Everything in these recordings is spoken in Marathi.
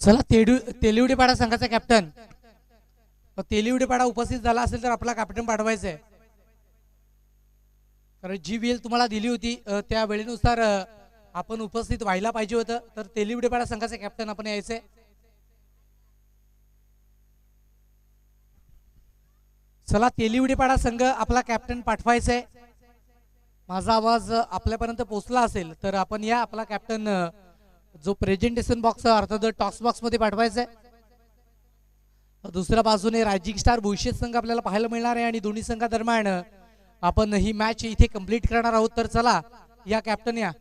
चला तेलिवडेपाडा संघाचा कॅप्टन तेलिवडेपाडा उपस्थित झाला असेल तर आपला कॅप्टन पाठवायचा आहे. कारण जी वेळ तुम्हाला दिली होती त्या वेळेनुसार आपण उपस्थित व्हायला पाहिजे होतं. तर तेलिवडेपाडा संघाचा कॅप्टन आपण यायचंय. चला तेलिवडेपाडा संघ आपला कॅप्टन पाठवायचा आहे. माझा आवाज आपल्यापर्यंत पोहोचला असेल तर आपण या आपला कॅप्टन जो प्रेझेंटेशन बॉक्स अर्थात टॉक्स बॉक्स मध्ये पाठवायचा आहे. दुसऱ्या बाजूने रायझिंग स्टार भविष्य संघ आपल्याला पाहायला मिळणार आहे आणि दोन्ही संघादरम्यान आपण ही मॅच इथे कंप्लीट करणार आहोत. तर चला या कॅप्टन या.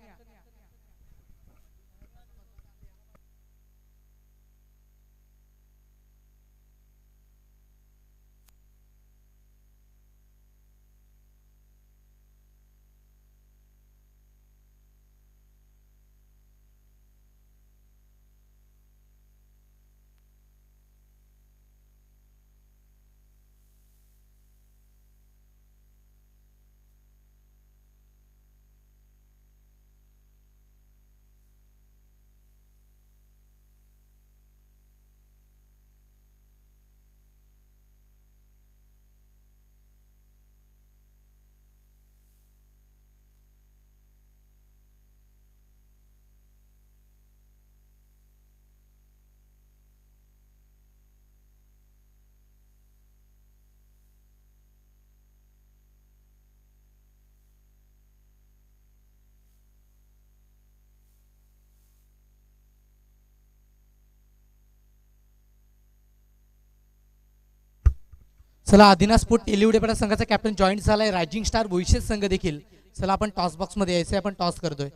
चला आदिनासपूर तेलिवडेपाडा संघाचा कॅप्टन जॉईन झालाय. रायझिंग स्टार भविष्य संघ देखील. चला आपण टॉस बॉक्स मध्ये यायचंय. आपण टॉस करतोय.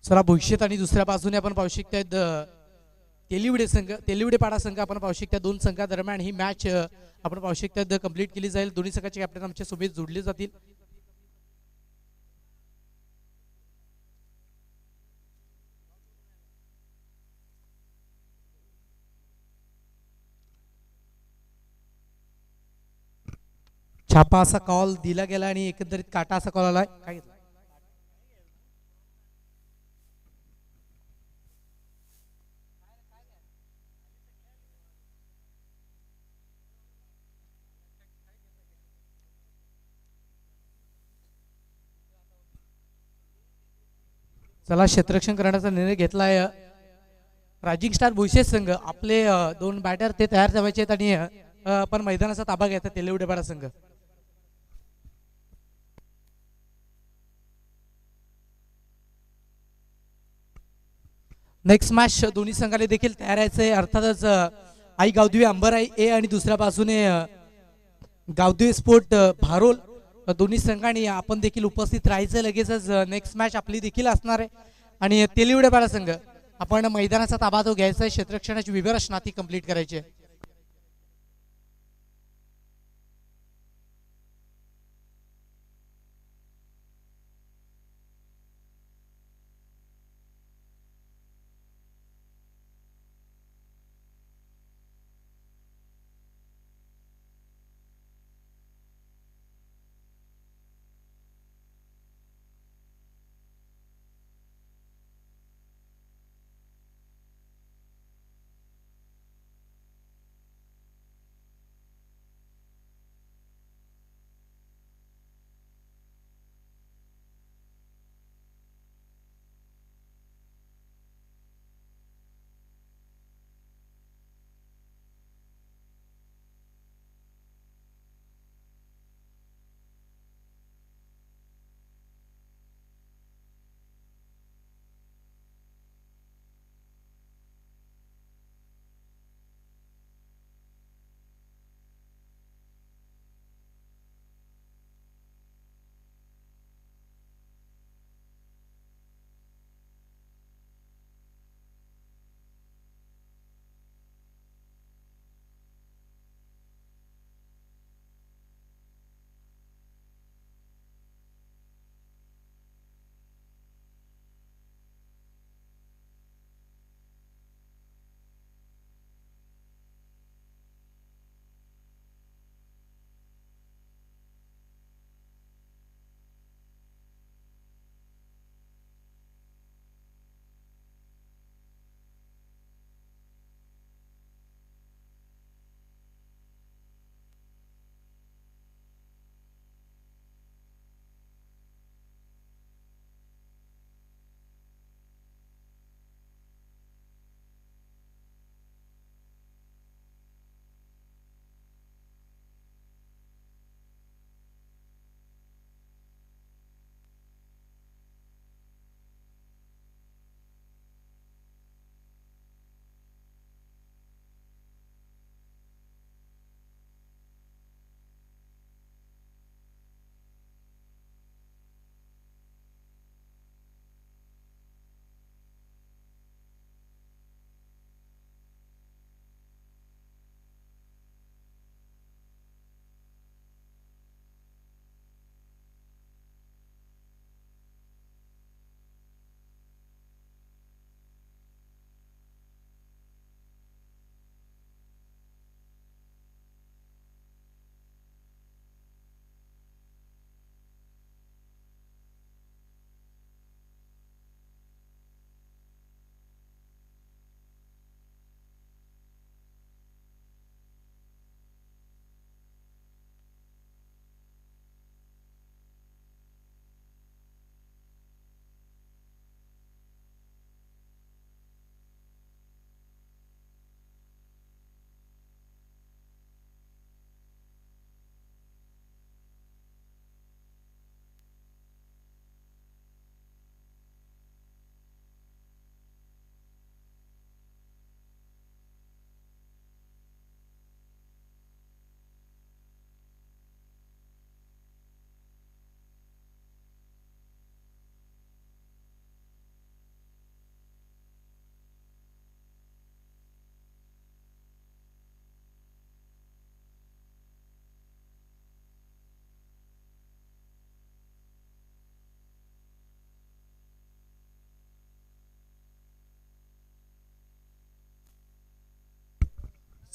चला भविष्यात आणि दुसऱ्या बाजूने आपण पाहू शकता तेलिवडेपाडा संघ आपण पाहू शकता. दोन संघादरम्यान ही मॅच आपण पाहू शकता कंप्लीट केली जाईल. दोन्ही संघाचे कॅप्टन आमच्या सोबत जोडले जातील. छापा असा कॉल दिला गेला आणि एकंदरीत काटा असा कॉल आलाय. काय चला क्षेत्ररक्षण करण्याचा निर्णय घेतलाय रायझिंग स्टार भविष्य संघ. आपले दोन बॅटर ते तयार ठेवायचे आहेत आणि पण मैदानाचा ताबा घ्यायचा तेलिवडेपाडा संघ. नेक्स्ट मॅच दोन्ही संघाला देखील तयार आहे. अर्थातच आई गावदेवी अंबराई ए आणि दुसऱ्या बाजूने गावदेवी स्पोर्ट भारोल दोन्ही संघांनी आपण देखील उपस्थित राहायचं. लगेचच नेक्स्ट मॅच आपली देखील असणार आहे आणि तेलिवडेपाडा संघ आपण मैदानाचा ताबा तो घ्यायचा आहे. क्षेत्ररक्षणाची विवरचना ती कंप्लीट करायची आहे.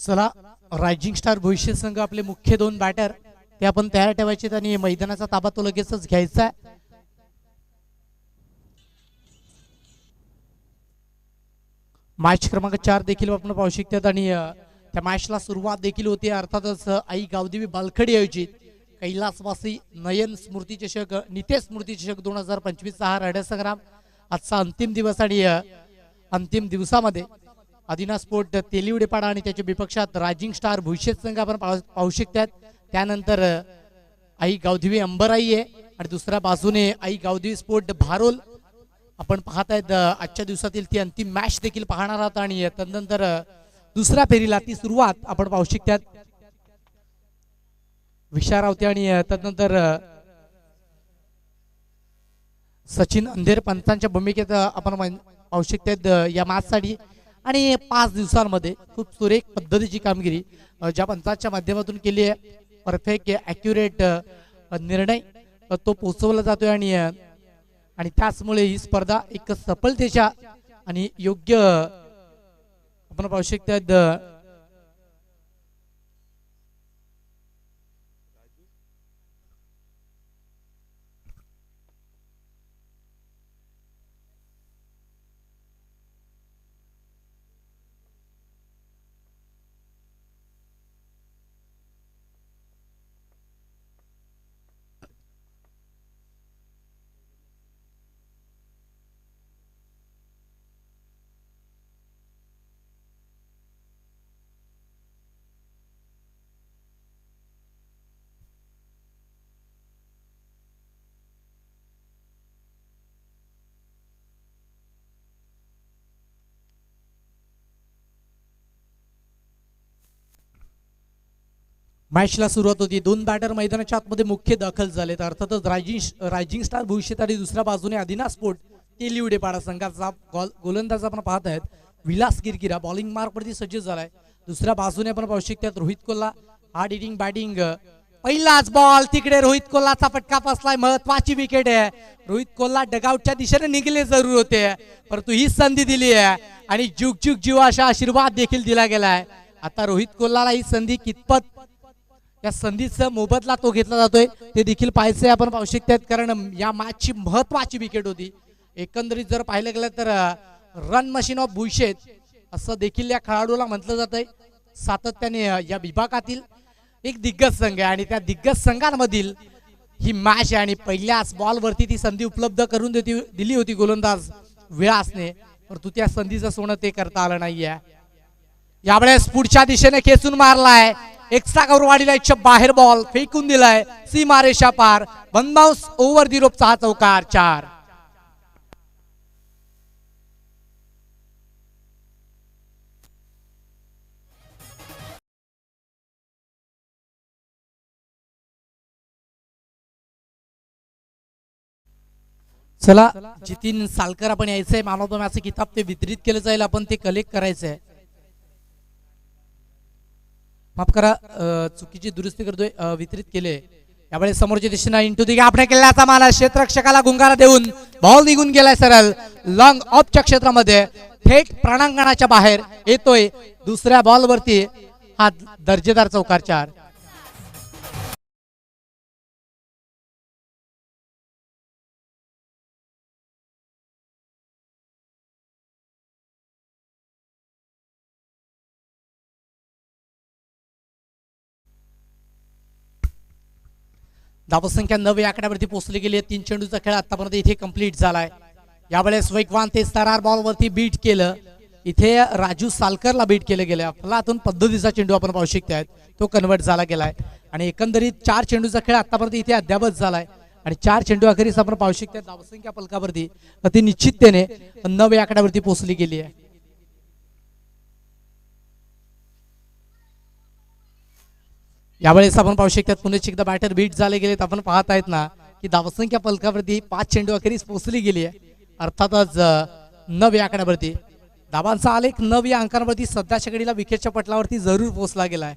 चला रायझिंग स्टार भविष्य संघ आपले मुख्य दोन बॅटर ते आपण तयार ठेवायचे आणि मैदानाचा ताबा तो लगेचच घ्यायचा आहे. मॅच क्रमांक 4 देखील आपण पाहू शकतात आणि त्या मॅचला सुरुवात देखील होती. अर्थातच आई गावदेवी बालखडी आयोजित कैलासवासी नयन स्मृती चषक नितेश स्मृती चषक 2025 चा हा रायडर संग्राम आजचा अंतिम दिवस आणि अंतिम दिवसामध्ये आदिना स्पोर्ट तेलिवडेपाडा आणि त्याच्या विपक्षात रायझिंग स्टार भविष्य संघ आपण पाहू शकतात. त्यानंतर आई गावदेवी अंबराई आहे आणि दुसऱ्या बाजूने आई गावदेवी स्पोर्ट भारोल आपण पाहतायत. आजच्या दिवसातील ती अंतिम मॅच देखील पाहणार आहोत आणि त्यानंतर दुसऱ्या फेरीला ती सुरुवात आपण पाहू शकतात. विशारावती आणि त्यानंतर सचिन अंधेर पंचांच्या भूमिकेत आपण पाहू शकतात या मॅच साठी. आणि 5 दिवसांमध्ये खूप सुरेख पद्धतीची कामगिरी ज्या पंचांच्या माध्यमातून केली आहे. परफेक्ट ॲक्युरेट निर्णय तो पोहोचवला जातोय आणि त्याचमुळे ही स्पर्धा एक सफलतेच्या आणि योग्य आपण पाहू शकतात मॅचला सुरुवात होती. दोन बॅटर मैदानाच्या आतमध्ये मुख्य दाखल झालेत. अर्थातच रायझिंग स्टार भविष्यात आणि दुसऱ्या बाजूने आदिना स्पोर्ट तेलिवडेपाडा संघाचा गोलंदाज आपण पाहत आहेत विलास गिरगिरा बॉलिंग मार्क वरती सज्ज झालाय. दुसऱ्या बाजूने आपण पाहू शकतात रोहित कोल्हा हार्ड हिटिंग बॅटिंग. पहिलाच बॉल तिकडे रोहित कोल्हाचा फटका बसलाय. महत्वाची विकेट आहे. रोहित कोल्हा डगआउटच्या दिशेने निघले जरूर होते परंतु ही संधी दिली आहे आणि जुग जुग जीव अशा आशीर्वाद देखील दिला गेलाय. आता रोहित कोल्हाला ही संधी कितपत या संधीचा मोबदला तो घेतला जातोय ते देखील पाहायचे आपण पाहू शकतात. कारण या मॅचची महत्वाची विकेट होती. एकंदरीत जर पाहिलं गेलं तर रन मशीन ऑफ भुईशेत असं देखील या खेळाडूला म्हटलं जातंय. सातत्याने या विभागातील एक दिग्गज संघ आहे आणि त्या दिग्गज संघांमधील ही मॅच आहे आणि पहिल्याच बॉलवरती ती संधी उपलब्ध करून दिली होती गोलंदाज विलासने परंतु त्या संधीचं सोनं ते करता आलं नाहीये. यावेळेस पुढच्या दिशेने खेचून मारलाय. एक्स्ट्रा कव्हर वाढीला इच्छा बाहेर बॉल फेकून दिलाय सीमारेषा पार. वन बाउन्स ओव्हर दी रोपचा हा चौकार 4. चला जितीन सालकर आपण यायचंय मॅन ऑफ द मॅच किताब ते वितरित केलं जाईल. आपण ते कलेक्ट करायचंय. माफ करा चुकीची दुरुस्ती करतोय वितरित केले. यावेळेस समोरच्या दिशेने इंटू दी आपण केल्याचा माना क्षेत्ररक्षकाला गुंगारा देऊन बॉल निघून गेलाय सरळ लॉंग ऑफच्या क्षेत्रामध्ये थेट प्रणांगणाच्या बाहेर येतोय. दुसऱ्या बॉलवरती हा दर्जेदार चौकार 4. धावसंख्या 9 या आकड्यावरती पोहोचली गेली आहे. 3 चेंडूचा खेळ आतापर्यंत इथे कंप्लीट झालाय. यावेळेस वेगवान ते सरार बॉल वरती बीट केलं. इथे राजू सालकरला बीट केलं गेलं. अफलातून पद्धतीचा चेंडू आपण पाहू शकताय तो कन्वर्ट झाला गेलाय आणि एकंदरीत 4 चेंडूचा खेळ आतापर्यंत इथे अद्यावत झालाय आणि 4 चेंडू अखेरीस आपण पाहू शकताय धावसंख्या फलकावरती अति निश्चिततेने 9 या आकड्यावरती पोहोचली गेली आहे. यावेळेस आपण पाहू शकतात पुन्हा एकदा बॅटर बीट झाले गेलेत. आपण पाहत आहेत ना की धावसंख्या फलकावरती 5 चेंडू अखेरीस पोहोचली गेली आहे. अर्थातच 9 या आकड्यावरती धावांचा आलेख 9 या अंकांवरती सध्याच्या घडीला विकेटच्या पटलावरती जरूर पोहोचला गेलाय.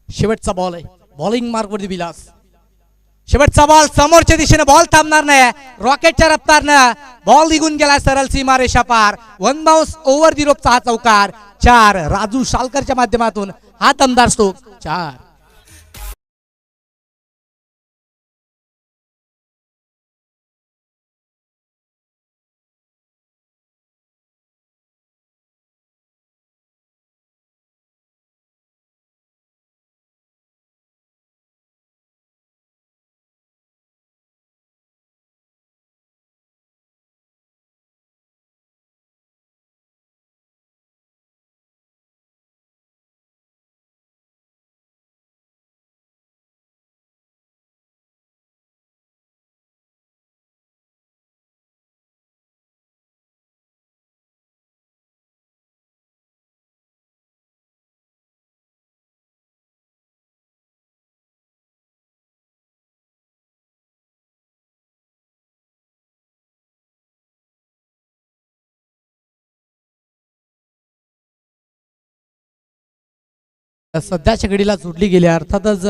शेवटचा बॉल आहे. बॉलिंग मार्क वरती विलास शेवटचा बॉल समोरच्या दिशेने बॉल थांबणार नाही. रॉकेटच्या रफ्तारनं बॉल निघून गेला सरळ सीमारेषा पार. वन बाउन्स ओव्हर दी रोपचा हा चौकार. 4 राजू सालकरच्या माध्यमातून हा दमदार स्ट्रोक. 4. सध्याच्या घडीला जोडली गेल्या. अर्थातच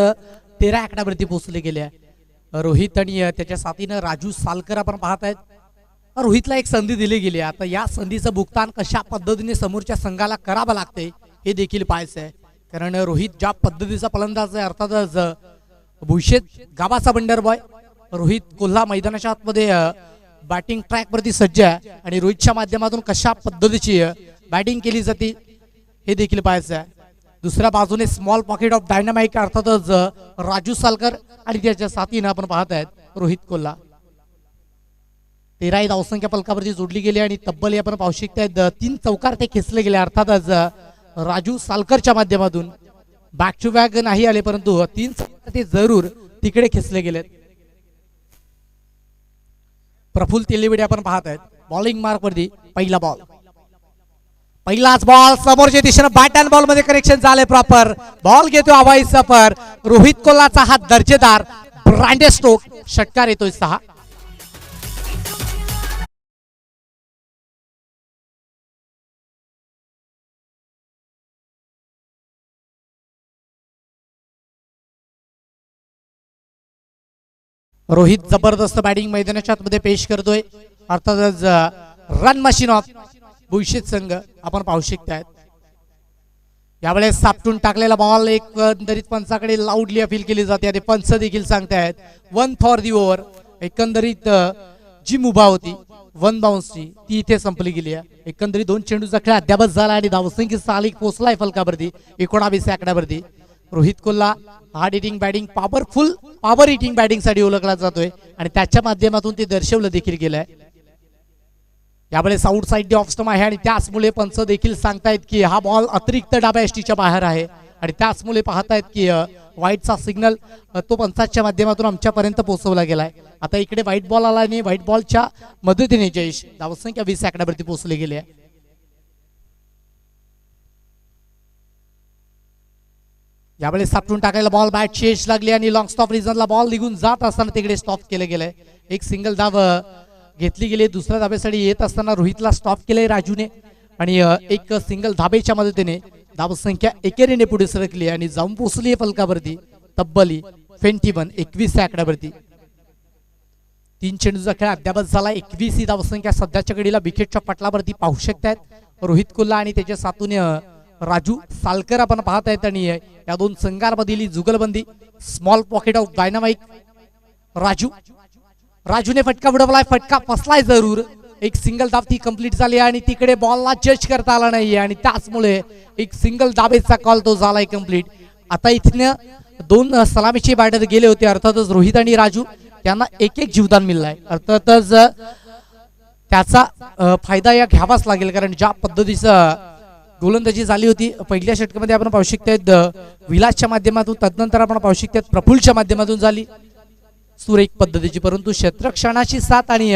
13 आकड्यावरती पोहोचले गेल्या. रोहित आणि त्याच्या साथीनं राजू सालकर आपण पाहत आहेत. रोहितला एक संधी दिली गेली. आता या संधीचं भुगतान कशा पद्धतीने समोरच्या संघाला करावं लागते हे देखील पाहायचं आहे. कारण रोहित ज्या पद्धतीचा फलंदाज आहे, अर्थातच भुषेत गावाचा बंडर बॉय रोहित कोल्हा मैदानाच्या आतमध्ये बॅटिंग ट्रॅक वरती सज्ज आहे. आणि रोहितच्या माध्यमातून कशा पद्धतीची बॅटिंग केली जाते हे देखील पाहायचं आहे. दुसऱ्या बाजूने स्मॉल पॉकेट ऑफ डायनामाइक अर्थातच राजू सालकर आणि त्याच्या साथीनं आपण पाहत आहेत रोहित कोल्हा. 13 धावसंख्या फलकावरती जोडली गेली आणि तब्बल आपण पाहू शकतायत 3 चौकार ते खेचले गेले. अर्थातच राजू सालकरच्या माध्यमातून बॅक टू बॅक नाही आले, परंतु 3 चौकार ते जरूर तिकडे खेचले गेलेत. प्रफुल्ल तेलीवडे आपण पाहत आहेत बॉलिंग मार्क वरती. पहिला बॉल, पहिलाच बॉल समोरच्या दिशेने बॅट अँड बॉल मध्ये कनेक्शन झाले प्रॉपर. बॉल घेतो हवाई सफर. रोहित कोल्हाचा हा दर्जेदार ब्रँडेड स्ट्रोक. षटकार येतोय 6. रोहित जबरदस्त बॅटिंग मैदानाच्या आतमध्ये पेश करतोय. अर्थातच रन मशीन ऑफ भुषेत संघ आपण पाहू शकतायत. यावेळेस सापटून टाकलेला बॉल एकंदरीत पंचाकडे लाऊडली अपील केली जाते आणि पंच देखील सांगतायत 1 फॉर दी ओव्हर. एकंदरीत जी मुभा होती 1 बाउन्सची ती इथे संपली गेली आहे. एकंदरीत 2 चेंडूचा खेळ अद्यापच झाला आणि धावसंख्या सालिक पोहोचलाय फलकावरती 19 आकड्यावरती. रोहित कोल्हा hard hitting batting power hitting batting साठी ओळखला जातोय आणि त्याच्या माध्यमातून ते दर्शवलं देखील गेलंय. यावेळेस आउट साइड ऑफ स्टंप आहे आणि त्याचमुळे पंच देखील सांगतायत की हा बॉल अतिरिक्त डाव्या एसटीच्या बाहेर आहे आणि त्याचमुळे पाहतायत की व्हाईटचा सिग्नल तो पंचाच्या माध्यमातून आमच्यापर्यंत पोहोचवला गेलाय. आता इकडे व्हाईट बॉल आला आणि व्हाईट बॉलच्या मदतीने जयेश धावसंख्या 20 आकड्यावरती पोहोचले गेले आहे. यावेळेस सापटून टाकायला बॉल बॅट चेस लागली आणि लॉंग स्टॉप रिझनला बॉल निघून जात असताना तिकडे स्टॉप केलं गेलंय. एक सिंगल धाव घेतली गेली. दुसऱ्या धाब्यासाठी येत असताना रोहितला स्टॉप केलंय राजूने आणि एक सिंगल धाबेच्या मदतीने धावसंख्या एकेरीने पुढे सरकली आणि जाऊन पोहोचली आहे फलकावरती तब्बली 21 आकड्यावरती. 3 चेंडूचा खेळ अद्यापच झाला. 21 ही धावसंख्या सध्याच्या घडीला विकेटच्या पटलावरती पाहू शकतायत. रोहित कोल्हा आणि त्याच्या साथून राजू सालकर आपण पाहत आहेत आणि या 2 संघांमधील जुगलबंदी. स्मॉल पॉकेट ऑफ डायनामाइक राजूने फटका उडवलाय. फटका फसलाय जरूर. एक सिंगल धाव ती कंप्लीट झाली आणि तिकडे बॉलला जज करता आला नाहीये आणि त्याचमुळे एक सिंगल धाबेचा कॉल तो झालाय कंप्लीट. आता इथनं 2 सलामीचे बॅटर गेले होते. अर्थातच रोहित आणि राजू त्यांना एक जीवदान मिळालंय. अर्थातच त्याचा फायदा या घ्यावाच लागेल कारण ज्या पद्धतीचं गोलंदाजी झाली होती पहिल्या षटकामध्ये आपण पाहू शकतायत विलासच्या माध्यमातून, तदनंतर आपण पाहू शकतायत प्रफुल्लच्या माध्यमातून झाली सुरेख पद्धतीची, परंतु क्षेत्रक्षणाची साथ आणि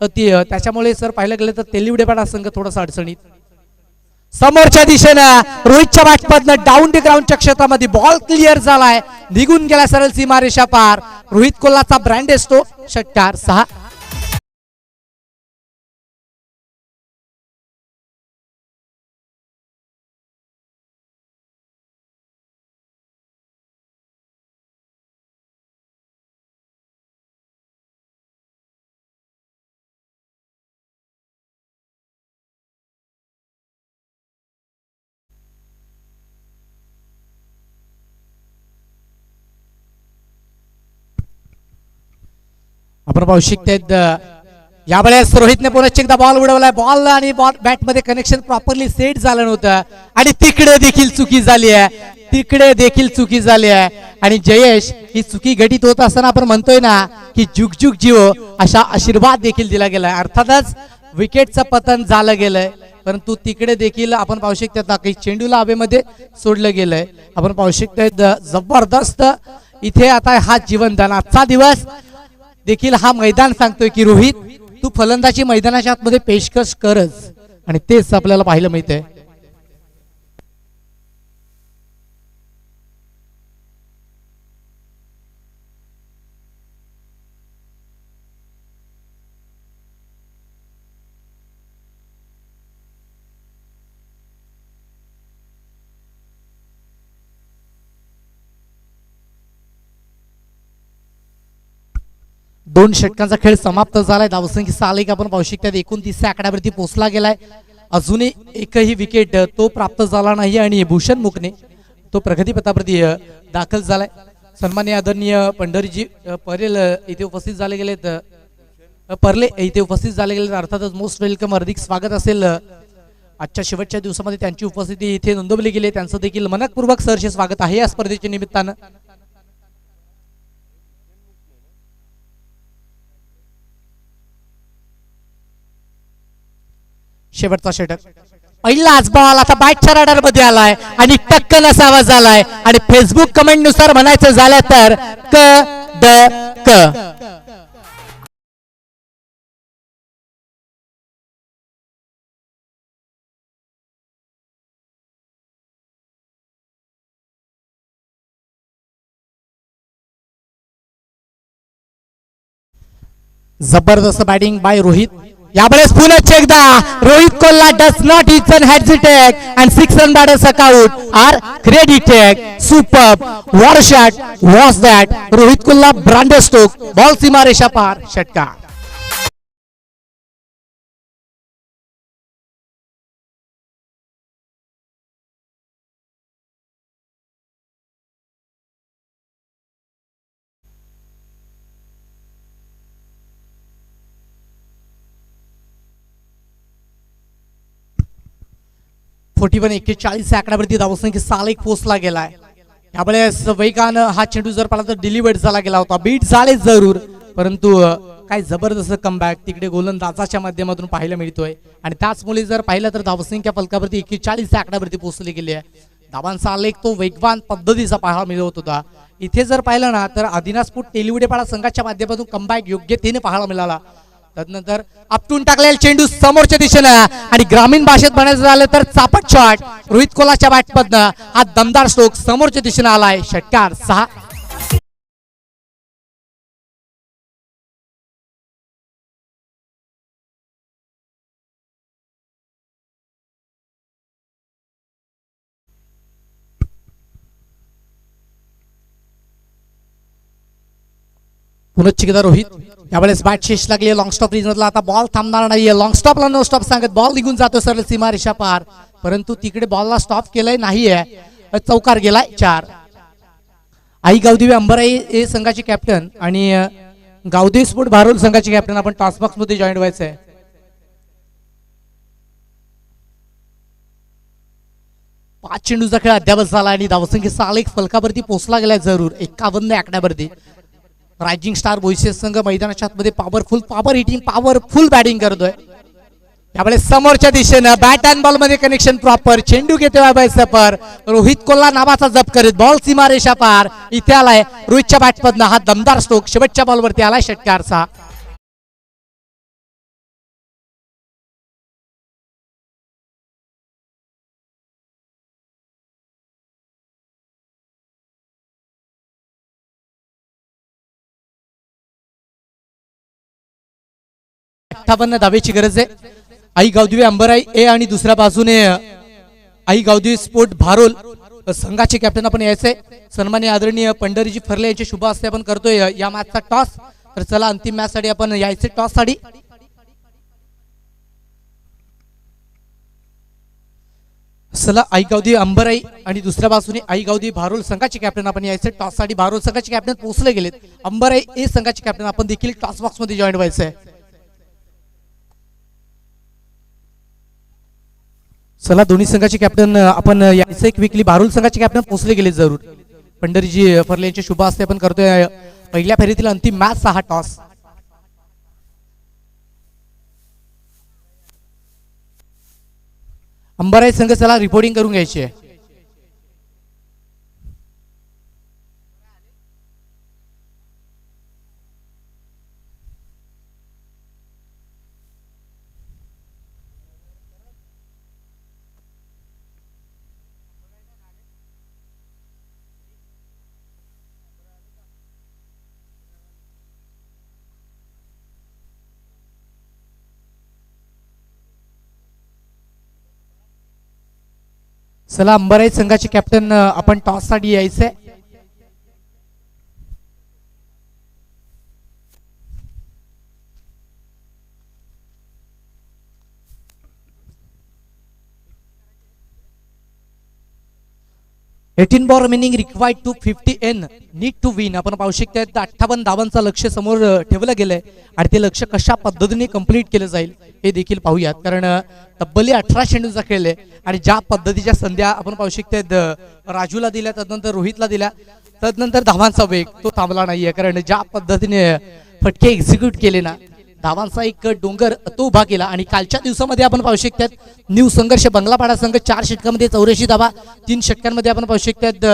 त्याच्यामुळे सर पाहिलं गेलं तर तेलिवडेपाडा संघ थोडासा अडचणीत. समोरच्या दिशेनं रोहितच्या बॅटमधनं डाऊन द ग्राउंडच्या क्षेत्रामध्ये बॉल क्लिअर झालाय, निघून गेला सरळ सीमारेषा पार. रोहित कोल्हाचा ब्रँड असतो. षटकार 6. आपण पाहू शकतो यावेळेस रोहितने पुन्हा एकदा बॉल उडवलाय. बॉल आणि बॅट मध्ये कनेक्शन प्रॉपरली सेट झालं नव्हतं आणि तिकडे देखील चुकी झाली आहे. आणि जयेश ही चुकी घटित होत असताना आपण म्हणतोय ना की जुग जुग जीव अशा आशीर्वाद देखील दिला गेलाय. अर्थातच विकेटचं पतन झालं गेलंय परंतु तिकडे देखील आपण पाहू शकतो काही चेंडूला हवेमध्ये सोडलं गेलंय. आपण पाहू शकतो जबरदस्त इथे आता हा जीवनदान आजचा दिवस देखील हा मैदान सांगतोय की रोहित तू फलंदाजी मैदानाच्या आतमध्ये पेशकश करच आणि तेच आपल्याला पाहायला मिळतंय. दोन षटकांचा खेळ समाप्त झालाय. धावसंख्या 6 आपण पाहू शकता 29 आकड्यावरती पोहोचला गेलाय. अजूनही एकही विकेट तो प्राप्त झाला नाही आणि भूषण मुकणे तो प्रगतीपथावरती दाखल झालाय. सन्माननीय आदरणीय पंढरीजी परेल इथे उपस्थित झाले गेलेत. परले इथे उपस्थित झाले गेलेत. अर्थातच मोस्ट वेलकम हार्दिक स्वागत असेल. आजच्या शेवटच्या दिवसामध्ये त्यांची उपस्थिती इथे नोंदवली गेली. त्यांचं देखील मनपूर्वक सहर्ष स्वागत आहे या स्पर्धेच्या निमित्तानं. शेवटचा षटक पहिलाच बॉल आता बॅटच्या रडार मध्ये आलाय आणि टक्कन असा आवाज आलाय आणि फेसबुक कमेंट नुसार म्हणायचं झालं तर क ड क. जबरदस्त बॅटिंग बाय रोहित. यावेळेस पुन्हा एकदा रोहित कोल्हा does not even hesitate and 6 run batters account are credited. Superb what shot was that. Rohit कोल्हा ब्रांड स्टोक बॉल सीमारेषा पार षटकार. पण 41 आकड्यावरती धावसंख्या 6 पोहोचला गेलाय. यावेळेस वेगानं हा चेंडू जर पाहिला तर डिलिव्हर्ड झाला गेला होता. बीट झाले जरूर परंतु काय जबरदस्त कमबॅक तिकडे गोलंदाजाच्या माध्यमातून पाहायला मिळतोय. आणि त्याचमुळे जर पाहिलं तर धावसंख्या फलकावरती 41 आकड्यावरती पोहोचली गेली आहे. धावांचा आलेख तो वेगवान पद्धतीचा पाहायला मिळत होता. इथे जर पाहिलं ना तर आदिनाजपूर तेलिवडेपाडा संघाच्या माध्यमातून कमबॅक योग्यतेने पाहायला मिळाला. त्यानंतर आपटून टाकलेला चेंडू समोरच्या दिशेनं आणि ग्रामीण भाषेत म्हणायचं झालं तर चापट शॉट रोहित कोल्हाच्या बॅटमधनं हा दमदार स्ट्रोक समोरच्या दिशेनं आलाय. षटकार 6. पुनश्च एकदा रोहित. यावेळेस बॅट शेष लागली लॉंग स्टॉप रिजनला. आता बॉल थांबणार नाहीये. लॉंग स्टॉपला नो स्टॉप सांगत बॉल निघून जातो सरळ सीमारेषा पार परंतु तिकडे बॉलला स्टॉप केलंय नाहीये. चौकार गेलाय 4. आई गावदेवी अंबराई हे संघाचे कॅप्टन आणि गावदेवी स्पोर्ट भारोल संघाचे कॅप्टन आपण टॉस बॉक्स मध्ये जॉईन व्हायचंय. पाच चेंडूचा खेळ अद्यावत झाला आणि धावसंख्या 6 फलकावरती पोहोचला गेलाय जरूर 51 आकड्यावरती. रायझिंग स्टार बॉईसेस संघ मैदानाच्या आतमध्ये पॉवर हिटिंग पॉवरफुल बॅटिंग करतोय. त्यामुळे समोरच्या दिशेनं बॅट अँड बॉल मध्ये कनेक्शन प्रॉपर. चेंडू घेतोय सपर. रोहित कोल्हा नावाचा जप करीत बॉल सीमारेषा पार. इथे आलाय रोहितच्या बॅटमधनं हा दमदार स्ट्रोक शेवटच्या बॉलवरती आलाय. षटकार 6. धावेची गरज आहे. आई गावदेवी अंबराई ए आणि दुसऱ्या बाजूने आई गावदेवी स्पोर्ट भारोल संघाचे कॅप्टन आपण यायचंय. सन्माननीय आदरणीय पंढरीजी फरले यांचे शुभ हस्ते आपण करतोय या मॅचचा टॉस. तर चला अंतिम मॅच साठी आपण यायचे टॉस साठी. चला आई गावदी अंबराई आणि दुसऱ्या बाजूने आई गावदी भारोल संघाचे कॅप्टन आपण यायचे टॉस साठी भारोल संघाचे कॅप्टन पोहोचले गेलेत. अंबराई ए संघाचे कॅप्टन आपण देखील टॉस बॉक्स मध्ये जॉईन व्हायचंय. चला दोन्ही संघाचे कॅप्टन आपण यायचं क्विकली. भारोल संघाचे कॅप्टन पोहोचले गेले जरूर. पंढरीजी फरले यांचे शुभ हस्ते आपण करतोय पहिल्या फेरीतील अंतिम मॅच हा टॉस. अंबराई संघ चला रिपोर्टिंग करून घ्यायची आहे. चला अंबराई संघाचे कॅप्टन आपण टॉस साठी यायचंय. Eighteen ball remaining required to 50 and need to win. आपण पाहू शकता 58 धावांचं लक्ष समोर ठेवलं गेलंय आणि ते लक्ष कशा पद्धतीने कंप्लीट केलं जाईल हे देखील पाहूयात. कारण तब्बली 18 चेंडूचा खेळ आहे आणि ज्या पद्धतीच्या संध्या आपण पाहू शकता राजूला दिल्या, तदनंतर रोहितला दिल्या, तदनंतर धावांचा वेग तो थांबला नाहीये. कारण ज्या पद्धतीने फटके एक्झिक्यूट केले ना, धावांचा एक डोंगर तो उभा केला. आणि कालच्या दिवसामध्ये आपण पाहू शकतात न्यू संघर्ष बंगलापाडा संघ 4 षटकांमध्ये 84 धावा, 3 षटकांमध्ये आपण पाहू शकतात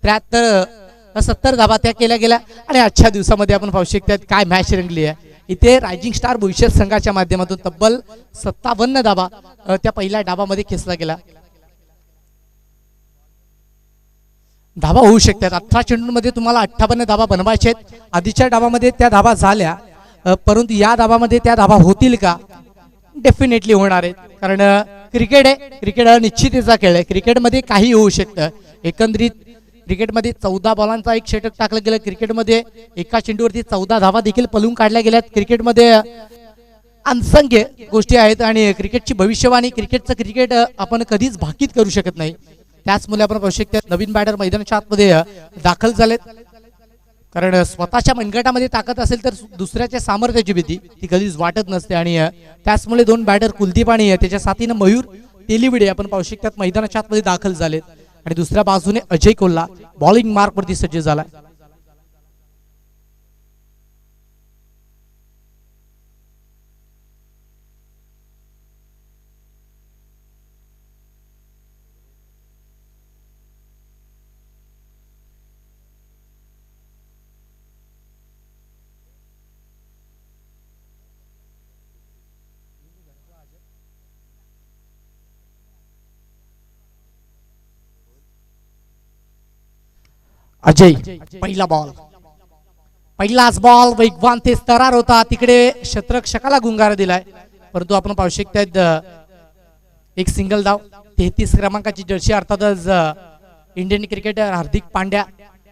73-70 धावा त्या केल्या गेल्या. आणि आजच्या दिवसामध्ये आपण पाहू शकतात काय मॅच रंगली आहे. इथे रायझिंग स्टार भविष्य संघाच्या माध्यमातून तब्बल 57 धावा त्या पहिल्या डावामध्ये खेचला गेला. धावा होऊ शकतात 18 चेंडूंमध्ये तुम्हाला 58 धावा बनवायचे आहेत. आधीच्या डावामध्ये त्या धावा झाल्या, परंतु या धावामध्ये त्या धावा होतील का? डेफिनेटली होणार आहेत. कारण क्रिकेट आहे, क्रिकेट निश्चितीचा खेळ आहे. क्रिकेटमध्ये काही होऊ शकतं. एकंदरीत क्रिकेटमध्ये 14 बॉलांचा एक षटक टाकलं गेलं. क्रिकेटमध्ये एका चेंडूवरती 14 धावा देखील पळून काढल्या गेल्यात. क्रिकेटमध्ये असंख्य गोष्टी आहेत आणि क्रिकेटची भविष्यवाणी, क्रिकेट आपण कधीच भाकीत करू शकत नाही. त्याचमुळे आपण पाहू शकतो नवीन बॅटर मैदानाच्या आतमध्ये दाखल झालेत. कारण स्वतःच्या मनगटामध्ये ताकद असेल तर दुसऱ्याच्या सामर्थ्याची भीती ती कधीच वाटत नसते. आणि त्याचमुळे 2 बॅटर कुलदीप आणि त्याच्या साथीनं मयूर तेलिविडे आपण पाहू शकतात मैदानाच्या आतमध्ये दाखल झालेत. आणि दुसऱ्या बाजूने अजय कोल्हा बॉलिंग मार्क वरती सज्ज झाला. अजय पहिला बॉल, पहिलाच बॉल वेगवान ते तरार होता. तिकडे शतरक्षकाला गुंगारा दिलाय, परंतु आपण पाहू शकतात एक सिंगल धाव. 33 क्रमांकाची जर्सी अर्थातच इंडियन क्रिकेटर हार्दिक पांड्या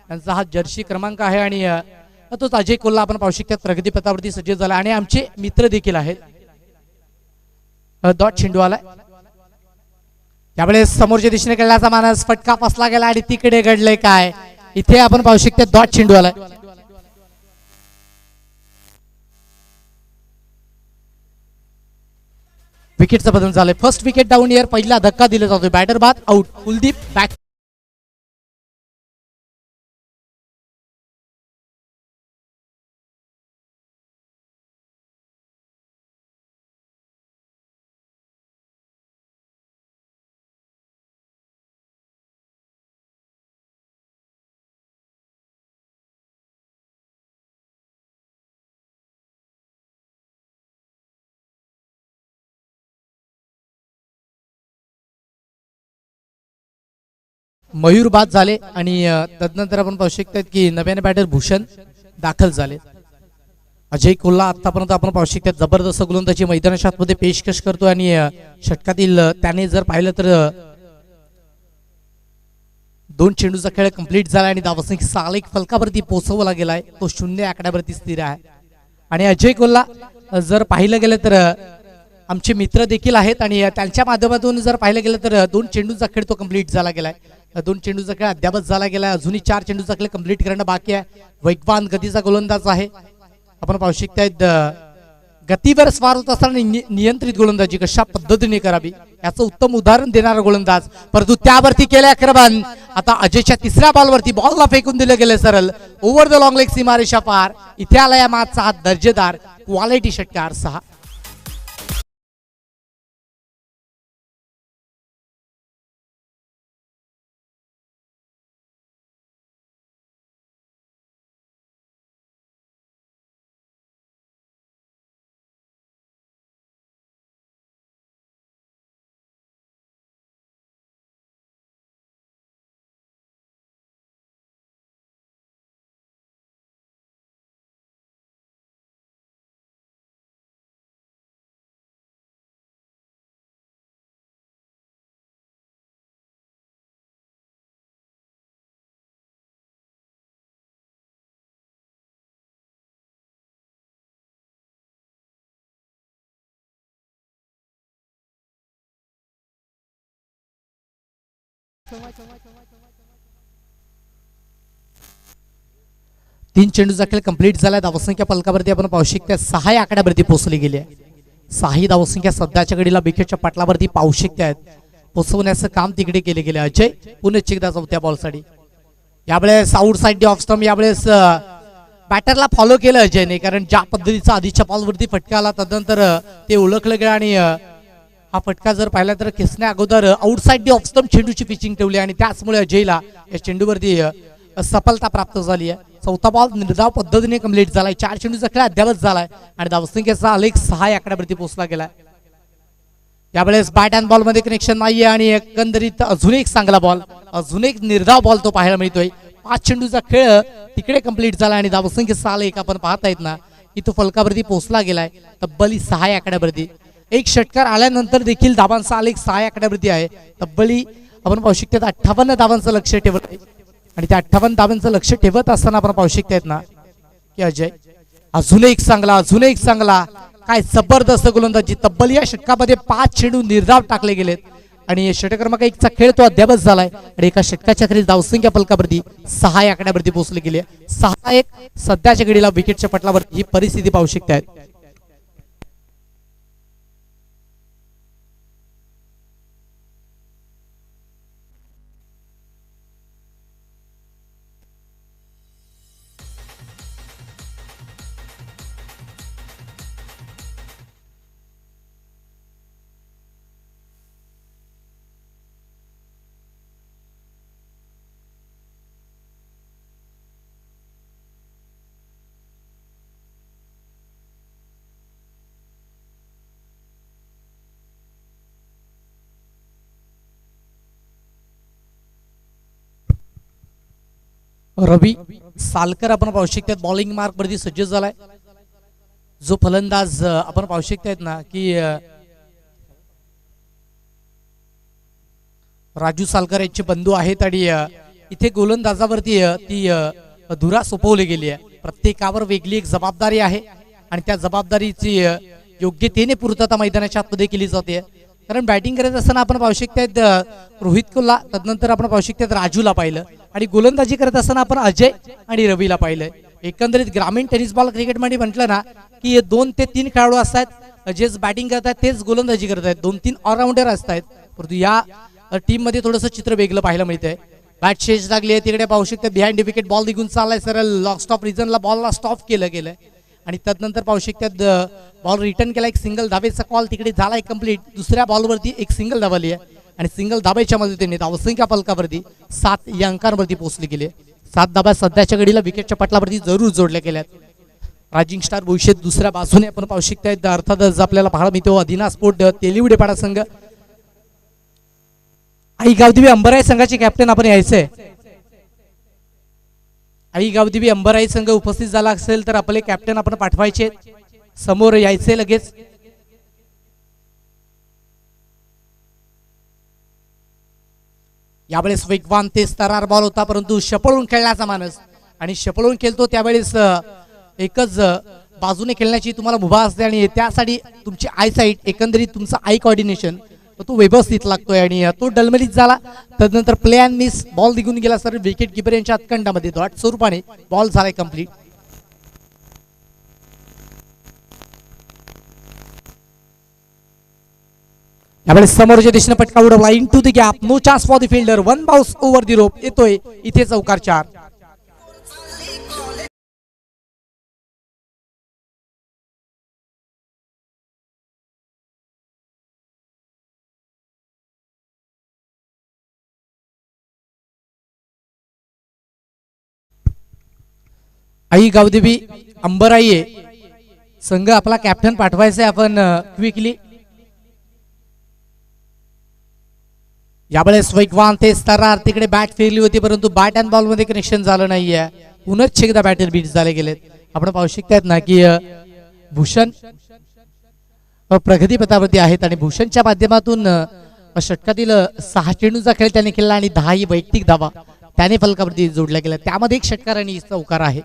यांचा हा जर्सी क्रमांक आहे. आणि तोच अजय कोल्हा आपण पाहू शकतात प्रगतीपथावरती सज्ज झाला. आणि आमचे मित्र देखील आहेत. डॉट चेंडू आलाय. त्यावेळेस समोरच्या दिशेने खेळण्याचा मानस फटका फसला गेला आणि तिकडे घडलंय काय. इथे आपण पाहू शकतो डॉट चेंडू आलाय. विकेटचं बदल झालंय. फर्स्ट विकेट डाऊन इयर पहिला धक्का दिला जातोय. बॅटर बाद आउट. कुलदीप बॅक. मयूर बाद झाले आणि तदनंतर आपण पाहू शकतात की नव्याने बॅटर भूषण दाखल झाले. अजय कोल्हा आतापर्यंत आपण पाहू शकतात जबरदस्त गोलंदाजी मैदानाच्या आतमध्ये पेशकश करतो. आणि षटकातील त्याने जर पाहिलं तर 2 चेंडूचा खेळ कंप्लीट झाला आणि धावसंख्या सालिक फलकावरती पोहोचवला गेलाय. तो 0 आकड्यावरती स्थिर आहे. आणि अजय कोल्हा जर पाहिलं गेलं तर आमचे मित्र देखील आहेत आणि त्यांच्या माध्यमातून जर पाहिलं गेलं तर 2 चेंडूचा खेळ तो कंप्लीट झाला गेलाय. 2 चेंडूचा खेळ अद्यापच झाला गेलाय. अजूनही 4 चेंडूचा खेळ कंप्लीट करणं बाकी आहे. वेगवान गतीचा गोलंदाज आहे. आपण पाहू शकतायत गतीवर स्वार होत असताना नियंत्रित गोलंदाजी कशा पद्धतीने करावी याचं उत्तम उदाहरण देणारा गोलंदाज, परंतु त्यावरती केले आक्रमण. आता अजयच्या तिसऱ्या बॉलवरती बॉलला फेकून दिलं गेलं सरळ ओव्हर द लॉंग लेग सीमारेषा पार. इथे आला या मागचा हा दर्जेदार क्वालिटी षटकार 6. तीन चेंडूचा खेळ कंप्लीट झाला. धावसंख्या फलकावरती आपण पाहू शकता 6 या आकड्यावरती पोहोचली गेली आहे. 6 धावसंख्या सध्याच्या घडीला विकेटच्या पाटलावरती पाहू शकतायत. पोहोचवण्याचं काम तिकडे केले गेले. अजय पुन्हा एकदा चौथ्या बॉलसाठी यावेळेस आउट साइड ऑफ स्टंप. यावेळेस बॅटरला फॉलो केलं अजयने, कारण ज्या पद्धतीचा आधीच्या बॉलवरती फटका आला तदनंतर ते ओळखलं गेलं आणि हा फटका जर पाहिला तर खेचण्या अगोदर आउटसाइड ऑफ स्टंप चेंडूची पिचिंग ठेवली आणि त्याचमुळे अजयला या चेंडूवरती सफलता प्राप्त झाली आहे. चौथा बॉल निर्धाव पद्धतीने कंप्लीट झालाय. 4 चेंडूचा खेळ अद्यापच झालाय आणि धावसंख्येचा आलेख 6 या आकड्यावरती पोहोचला गेलाय. यावेळेस बॅट अँड बॉल मध्ये कनेक्शन नाहीये आणि एकंदरीत अजून एक चांगला बॉल, अजून एक निर्धाव बॉल तो पाहायला मिळतोय. 5 चेंडूचा खेळ तिकडे कंप्लीट झाला आणि धावसंख्येचा आलेख आपण पाहतायत ना की तो फलकावरती पोहोचला गेलाय तब्बली 6 या आकड्यावरती. एक षटकार आल्यानंतर देखील धावांचा आलेख 6 या आकड्यावरती आहे. तब्बली आपण पाहू शकतो 58 धावांचं लक्ष ठेवत आहे आणि त्या 58 धावांचं लक्ष ठेवत असताना आपण पाहू शकतायत ना की अजय अजून एक चांगला काय जबरदस्त गोलंदाजी. तब्बल या षटकामध्ये 5 चेंडू निर्धाव टाकले गेलेत आणि षटक क्रमांक 1चा खेळ तो अद्यापच झालाय आणि एका षटकाच्या खेळी धावसंख्या फलकावरती 6 या आकड्यावरती पोहोचली गेली आहे. 6-1 सध्याच्या घडीला विकेटच्या पटलावरती ही परिस्थिती पाहू शकतायत. रवी सालकर आपण पाहू शकतात बॉलिंग मार्क वरती सज्ज झालाय. जो फलंदाज आपण पाहू शकतायत ना की राजू सालकर यांचे बंधू आहेत आणि इथे गोलंदाजावरती ती धुरा सोपवली गेली आहे. प्रत्येकावर वेगळी एक जबाबदारी आहे आणि त्या जबाबदारीची योग्यतेने पूर्तता मैदानाच्या आतमध्ये केली जाते. कारण बॅटिंग करत असताना आपण पाहू शकतायत रोहित कोल्हा, तदनंतर आपण पाहू शकतायत राजूला पाहिलं आणि गोलंदाजी करत असताना आपण अजय आणि रवीला पाहिलंय. एकंदरीत ग्रामीण टेनिस बॉल क्रिकेटमध्ये म्हटलं ना की 2 ते 3 खेळाडू असतात जेच बॅटिंग करतात तेच गोलंदाजी करत आहेत. 2-3 ऑलराऊंडर असतात, परंतु या टीम मध्ये थोडंसं चित्र वेगळं पाहायला मिळतंय. बॅट शेज लागली आहे तिकडे पाहू शकता बिहाइंड विकेट बॉल निघून चाललाय सरळ लॉक स्टॉप रिजनला बॉलला स्टॉप केलं गेलंय आणि तदनंतर पाहू शकतात बॉल रिटर्न केला. एक सिंगल धाबेचा कॉल तिकडे झालाय कंप्लीट. दुसऱ्या बॉलवरती एक सिंगल धावली आहे आणि सिंगल धाब्याच्या मदतीने धावसंख्या फलकावरती 7 या अंकांवरती पोहोचली गेली. 7 धाब्या सध्याच्या घडीला विकेटच्या पटलावरती जरूर जोडल्या गेल्यात. रायझिंग स्टार भविष्यात दुसऱ्या बाजूने आपण पाहू शकतायत अर्थातच आपल्याला पाहायला मिळतो अदिना स्पोर्ट तेलिवडेपाडा संघ. आई गावदेवी अंबराई संघाचे कॅप्टन आपण यायचंय. आई गावदेवी अंबराई संघ उपस्थित झाला असेल तर आपले कॅप्टन आपण पाठवायचे समोर यायचे लगेच. यावेळेस वेगवान तेज तरार बॉल होता, परंतु शपळून खेळण्याचा मानस आणि शपळून खेळतो त्यावेळेस एकच बाजूने खेळण्याची तुम्हाला मुभा असते आणि त्यासाठी तुमची आय साईट एकंदरीत तुमचं आय कोऑर्डिनेशन तो व्यवस्थित लागतोय आणि तो डलमलीत झाला. तदनंतर प्ले अँड मिस बॉल निघून गेला सर विकेट किपर यांच्या हातखंडामध्ये डॉट स्वरूपाने बॉल झालाय कंप्लीट. यावेळेस समोरच्या दिशेने पटका उडवला into the gap. No chance for the fielder. One bounce over the rope येतोय इथे चौकार 4. आई गावदेवी अंबराई आहे संघ आपला कॅप्टन पाठवायचा आपण क्विकली. यावेळेस वेगवान ते स्तरार तिकडे बॅट फिरली होती परंतु बॅट अँड बॉल मध्ये कनेक्शन झालं नाहीये. पुनच एकदा बॅटर बीट झाले गेलेत. आपण पाहू शकतायत ना की भूषण प्रगती पथावरती आहेत आणि भूषणच्या माध्यमातून षटकातील 6 चेंडूचा खेळ त्याने केला आणि 10 ही वैयक्तिक धावा त्याने फलकावरती जोडल्या गेल्या. त्यामध्ये एक षटकार आणि चौकार आहे.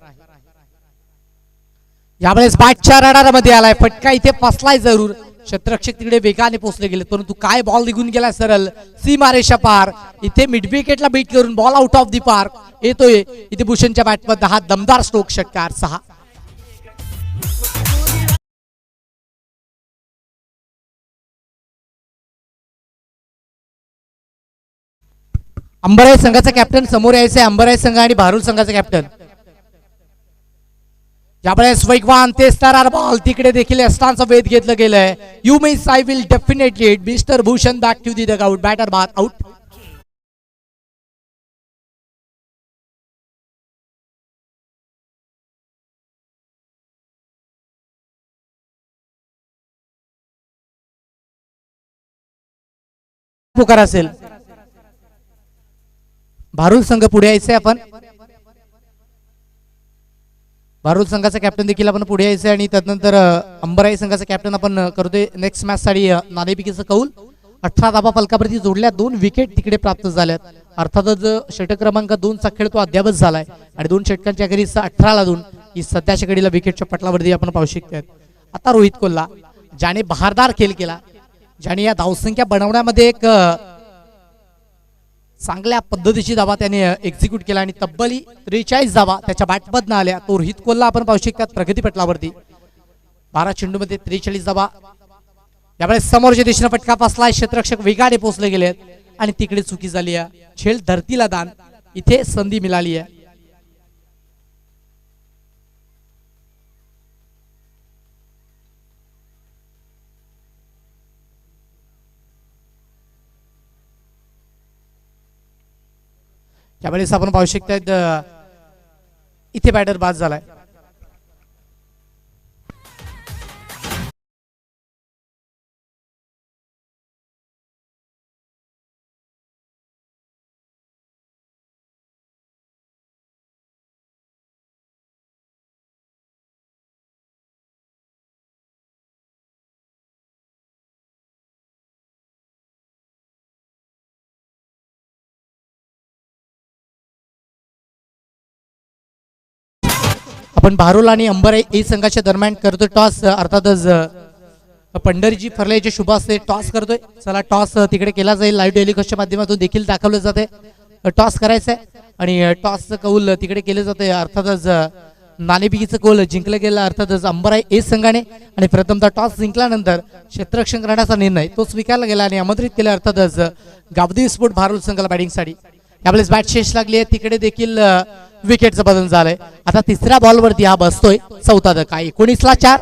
यावेळेस बॅटच्या रडारामध्ये आलाय फटका इथे फसलाय जरूर. क्षेत्ररक्षक तिकडे वेगाने पोहोचले गेले परंतु काय बॉल निघून गेला सरळ सीमारेषा पार. इथे मिड विकेटला बीट करून ball out of the park येतोय. इथे भूषणच्या बॅटमध्ये 10 दमदार स्ट्रोक षटकार 6. अंबराई संघाचा कॅप्टन समोर यायचंय. अंबराई संघ आणि भारूल संघाचा कॅप्टन. यावेळेस वेगवान ते स्तरार बॉल तिकडे देखील अस्तांचा वेध घेतलं गेलंय. You miss I will definitely it. Mister Bhushan back to the dugout. Batter बाद आउट. पुकार असेल. भारूल संघ पुढे यायचंय आपण. भारूल संघाचा कॅप्टन देखील आपण पुढे यायचंय आणि त्यानंतर अंबराई संघाचा कॅप्टन आपण करतोय नेक्स्ट मॅच साठी नाणेफेकीचं कौल. 18 धाबा फलकावरती जोडल्या. 2 विकेट तिकडे प्राप्त झाल्यात. अर्थातच षटक क्रमांक 2 चा खेळ तो अद्यापच झालाय आणि 2 षटकांच्या घरी 18 2 ही सध्याच्या घडीला विकेटच्या पटलावरती आपण पाहू शकतो. आता रोहित कोल्हा ज्याने बहारदार खेळ केला, ज्याने या धावसंख्या बनवण्यामध्ये एक चांगल्या पद्धतीची धावा त्याने एक्झिक्यूट केला आणि तब्बल 43 धावा त्याच्या बॅटमधनं आल्या. तो रोहित कोल्हा आपण पाहू शकतात प्रगती पटलावरती 12 चेंडूमध्ये 43 धावा. यावेळेस समोरच्या दिशेने फटका फसलाय. क्षेत्ररक्षक वेगाने पोहोचले गेलेत आणि तिकडे चुकी झाली आहे. झेल धरतीला दान. इथे संधी मिळाली आहे. यावेळेस आपण पाहू शकतात इथे बॅटर बाद झालाय. आपण भारूल आणि अंबराई ए संघाच्या दरम्यान करतोय टॉस. अर्थातच पंढरीजी फर्लेचे शुभ असते टॉस करतोय. चला टॉस तिकडे केला जाईल. लाईव्ह टेलिकास्टच्या माध्यमातून देखील दाखवलं जाते. टॉस करायचंय आणि टॉसचं कौल तिकडे केलं जाते. अर्थातच नाणेफेकीचं कौल जिंकलं गेलं अर्थातच अंबराई ए संघाने आणि प्रथमतः टॉस जिंकल्यानंतर क्षेत्ररक्षण करण्याचा निर्णय तो स्वीकारला गेला आणि आमंत्रित केला अर्थातच गावदेवी स्पोर्ट भारूल संघाला बॅटिंगसाठी. यावेळेस बॅट शेष लागली आहे. तिकडे देखील विकेटचं बदल झालंय. आता तिसऱ्या बॉलवरती हा बसतोय. चौथा धक्का 19 ला 4.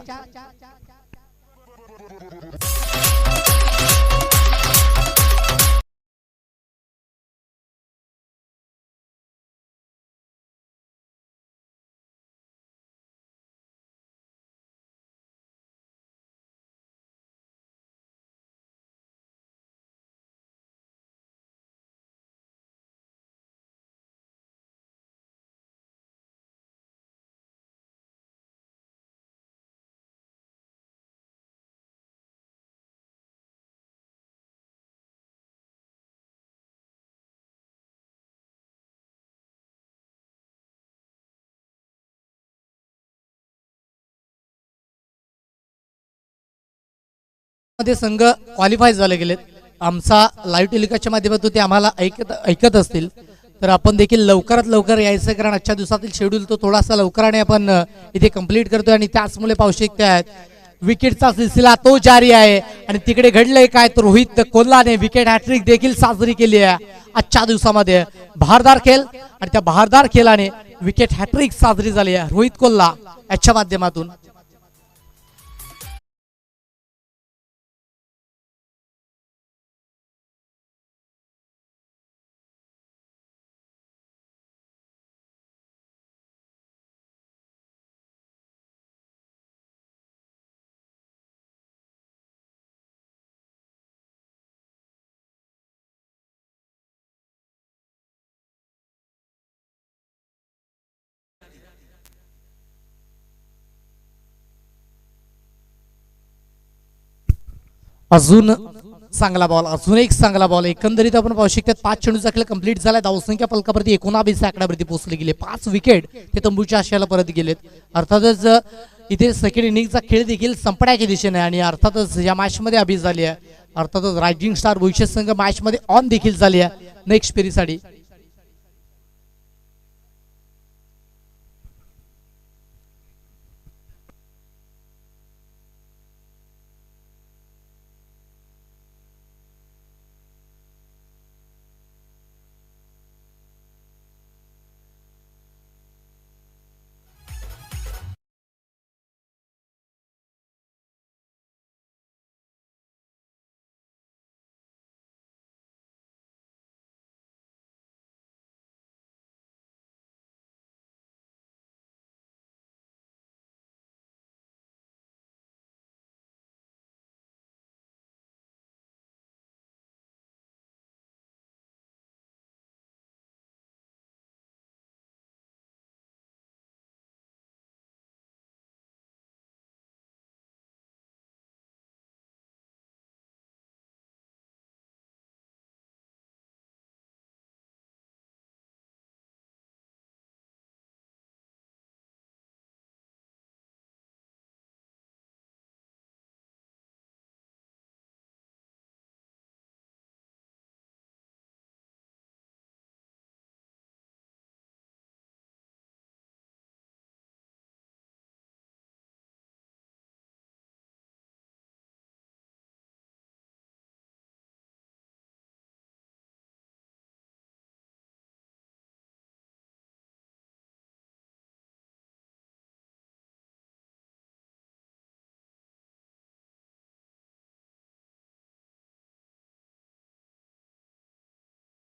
मध्ये संघ क्वालिफाय झाले गेलेत. आमचा लाईव्ह टेलिकास्टच्या माध्यमातून ते आम्हाला ऐकत असतील तर आपण देखील लवकरात लवकर यायचं, कारण आजच्या दिवसातील शेड्यूल तो थोडासा लवकराने आपण इथे कंप्लीट करतोय आणि त्याचमुळे पाहू शकते आहेत विकेटचा सिलसिला तो जारी आहे. आणि तिकडे घडलंय काय तर रोहित कोल्हाने विकेट हॅट्रिक देखील साजरी केली आहे आजच्या दिवसामध्ये. बहारदार खेळ आणि त्या बहारदार खेळाने विकेट हॅट्रिक साजरी झाली आहे रोहित कोल्हा याच्या माध्यमातून. अजून चांगला बॉल, अजून एक चांगला बॉल. एकंदरीत आपण पाहू शकतो 5 चेंडूचा खेळ कंप्लीट झाला. धावसंख्या फलकावरती 19 आकड्यावरती पोहोचले गेले. 5 विकेट ते तंबूच्या आशयाला परत गेलेत. अर्थातच इथे सेकंड इनिंगचा खेळ देखील संपण्याच्या दिशेने आणि अर्थातच या मॅच मध्ये अभि झाली आहे. अर्थातच रायझिंग स्टार भविष्य संघ मॅच मध्ये ऑन देखील झाली आहे नेक्स्ट फेरीसाठी.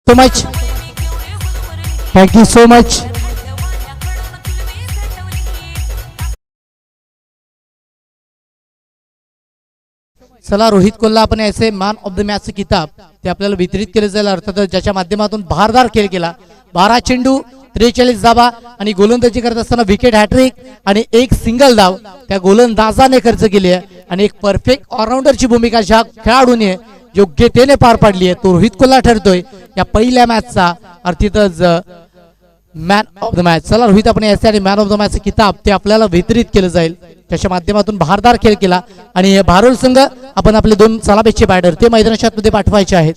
So much. Thank you so much. चला रोहित कोल्हा आपण ऐसे मॅन ऑफ द मॅच किताब ते आपल्याला वितरित केले जाईल. अर्थातच ज्याच्या माध्यमातून बहारदार खेळ केला. 12 चेंडू 43 धावा आणि गोलंदाजी करत असताना विकेट हॅट्रिक आणि एक सिंगल धाव त्या गोलंदाजाने खर्च केली आहे आणि एक परफेक्ट ऑलराऊंडरची भूमिका ज्या खेळाडूने योग्यतेने पार पाडली आहे तो रोहित कोल्हा ठरतोय या पहिल्या मॅचचा अर्थातच मॅन ऑफ द मॅच. चला रोहित आपण यासाठी मॅन ऑफ द मॅच किताब ते आपल्याला वितरित केलं जाईल. त्याच्या माध्यमातून बहारदार खेळ केला आणि भारोल संघ आपण आपले 2 सलामीचे बॅटर ते मैदानाच्या आतमध्ये पाठवायचे आहेत.